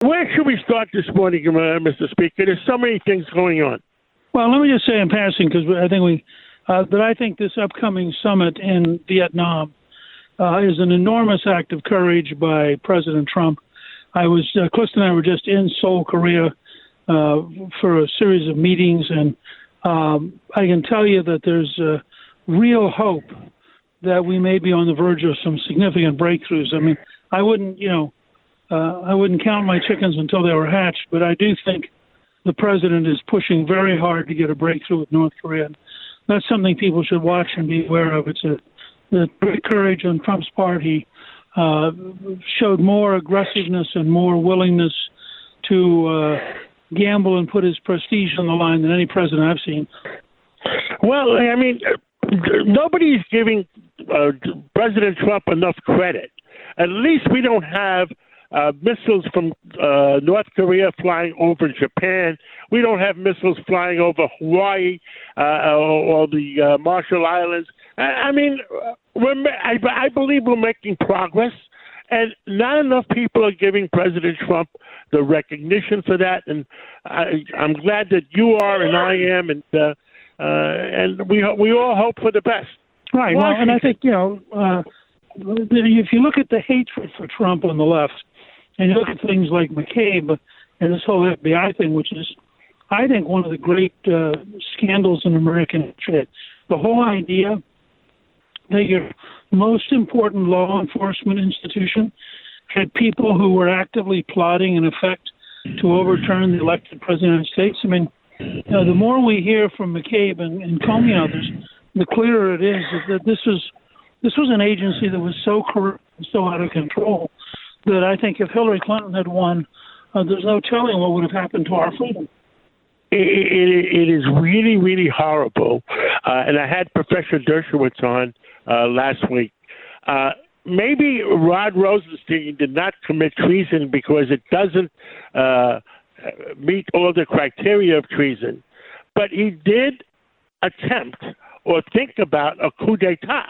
Where should we start this morning, Mr. Speaker? There's so many things going on. Well, let me just say in passing, because I think this upcoming summit in Vietnam is an enormous act of courage by President Trump. Clifton and I were just in Seoul, Korea, for a series of meetings, and I can tell you that there's real hope that we may be on the verge of some significant breakthroughs. I mean, I wouldn't count my chickens until they were hatched, but I do think the president is pushing very hard to get a breakthrough with North Korea. That's something people should watch and be aware of. It's the great courage on Trump's part. He showed more aggressiveness and more willingness to gamble and put his prestige on the line than any president I've seen. Well, I mean, nobody's giving President Trump enough credit. At least we don't have missiles from North Korea flying over Japan. We don't have missiles flying over Hawaii or the Marshall Islands. I mean, I believe we're making progress, and not enough people are giving President Trump the recognition for that. And I'm glad that you are, and I am, and we all hope for the best. Right. Well, and I think if you look at the hatred for Trump on the left, and you look at things like McCabe and this whole FBI thing, which is, I think, one of the great scandals in American history. The whole idea that your most important law enforcement institution had people who were actively plotting, in effect, to overturn the elected president of the States. I mean, the more we hear from McCabe and Comey and others, the clearer it is that this was an agency that was so corrupt and so out of control that I think if Hillary Clinton had won, there's no telling what would have happened to our freedom. It is really, really horrible. And I had Professor Dershowitz on last week. Maybe Rod Rosenstein did not commit treason because it doesn't meet all the criteria of treason, but he did attempt or think about a coup d'etat.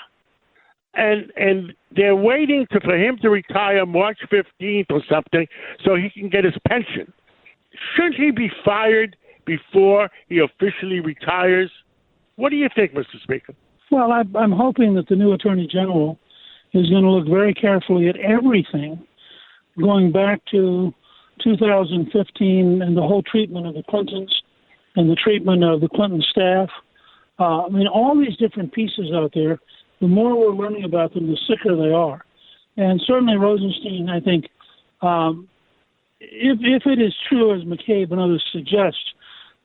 And they're waiting for him to retire March 15th or something so he can get his pension. Shouldn't he be fired before he officially retires? What do you think, Mr. Speaker? Well, I'm hoping that the new Attorney General is going to look very carefully at everything going back to 2015 and the whole treatment of the Clintons and the treatment of the Clinton staff. I mean, all these different pieces out there, the more we're learning about them, the sicker they are. And certainly Rosenstein, I think, if it is true, as McCabe and others suggest,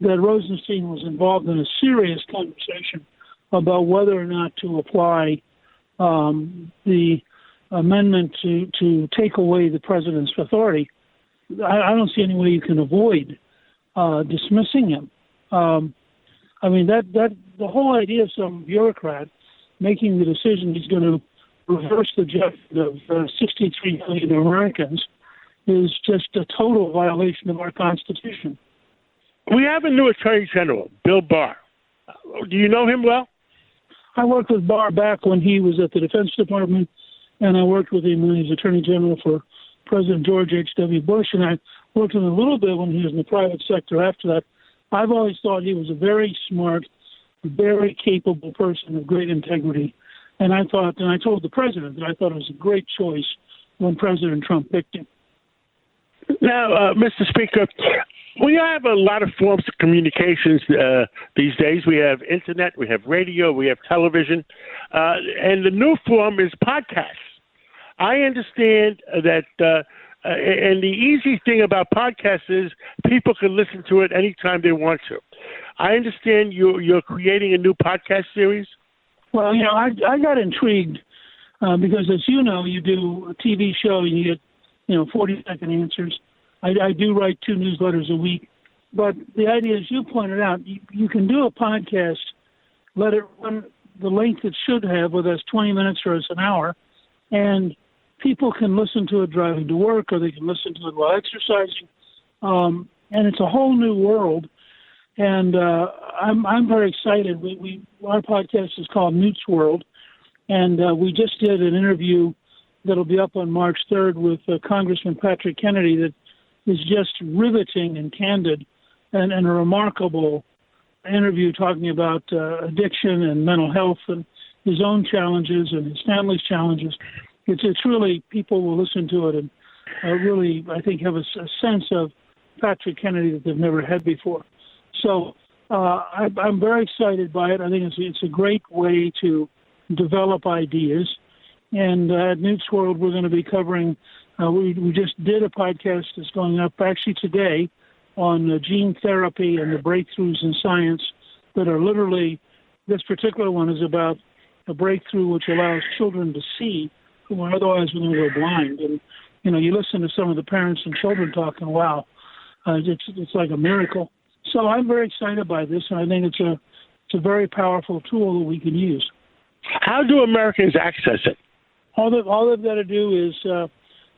that Rosenstein was involved in a serious conversation about whether or not to apply the amendment to take away the president's authority, I don't see any way you can avoid dismissing him. I mean, that the whole idea of some bureaucrat making the decision he's going to reverse the judgment of 63 million Americans is just a total violation of our Constitution. We have a new Attorney General, Bill Barr. Do you know him well? I worked with Barr back when he was at the Defense Department, and I worked with him when he was Attorney General for President George H.W. Bush, and I worked with him a little bit when he was in the private sector after that. I've always thought he was a very smart, very capable person of great integrity. And I told the president that I thought it was a great choice when President Trump picked him. Now, Mr. Speaker, we have a lot of forms of communications these days. We have internet, we have radio, we have television, and the new form is podcasts. I understand that, and the easy thing about podcasts is people can listen to it anytime they want to. I understand you're creating a new podcast series. Well, I got intrigued because, as you know, you do a TV show and you get 40-second answers. I do write 2 newsletters a week. But the idea, as you pointed out, you can do a podcast, let it run the length it should have, whether it's 20 minutes or it's an hour, and people can listen to it driving to work or they can listen to it while exercising. And it's a whole new world. And I'm very excited. Our podcast is called Newt's World, and we just did an interview that'll be up on March 3rd with Congressman Patrick Kennedy that is just riveting and candid, and a remarkable interview talking about addiction and mental health and his own challenges and his family's challenges. It's really, people will listen to it and really, I think, have a sense of Patrick Kennedy that they've never had before. So I'm very excited by it. I think it's a great way to develop ideas. And at Newt's World, we're going to be covering, we just did a podcast that's going up actually today on gene therapy and the breakthroughs in science that are literally, this particular one is about a breakthrough which allows children to see who are otherwise going to go blind. And, you know, you listen to some of the parents and children talking, wow, it's like a miracle. So I'm very excited by this, and I think it's a very powerful tool that we can use. How do Americans access it? All they've got to do is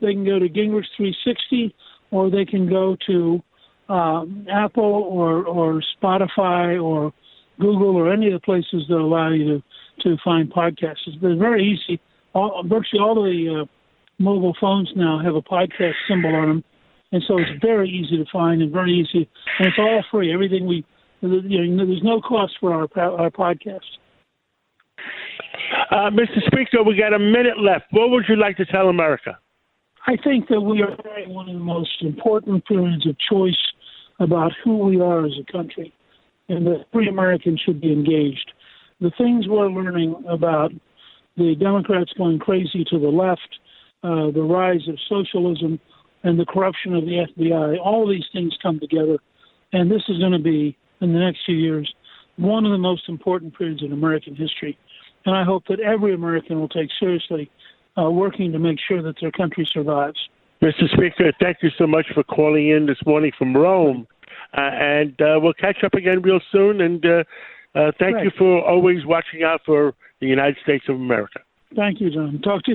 they can go to Gingrich 360, or they can go to Apple or Spotify or Google or any of the places that allow you to find podcasts. They're very easy. Virtually all the mobile phones now have a podcast symbol on them, and so it's very easy to find and very easy, and it's all free. Everything there's no cost for our podcast. Mr. Speaker, we got a minute left. What would you like to tell America? I think that we are in one of the most important periods of choice about who we are as a country, and that every American should be engaged. The things we're learning about the Democrats going crazy to the left, the rise of socialism, and the corruption of the FBI, all these things come together, and this is going to be, in the next few years, one of the most important periods in American history. And I hope that every American will take seriously working to make sure that their country survives. Mr. Speaker, thank you so much for calling in this morning from Rome. And we'll catch up again real soon. And thank you for always watching out for the United States of America. Thank you, John. Talk to you soon.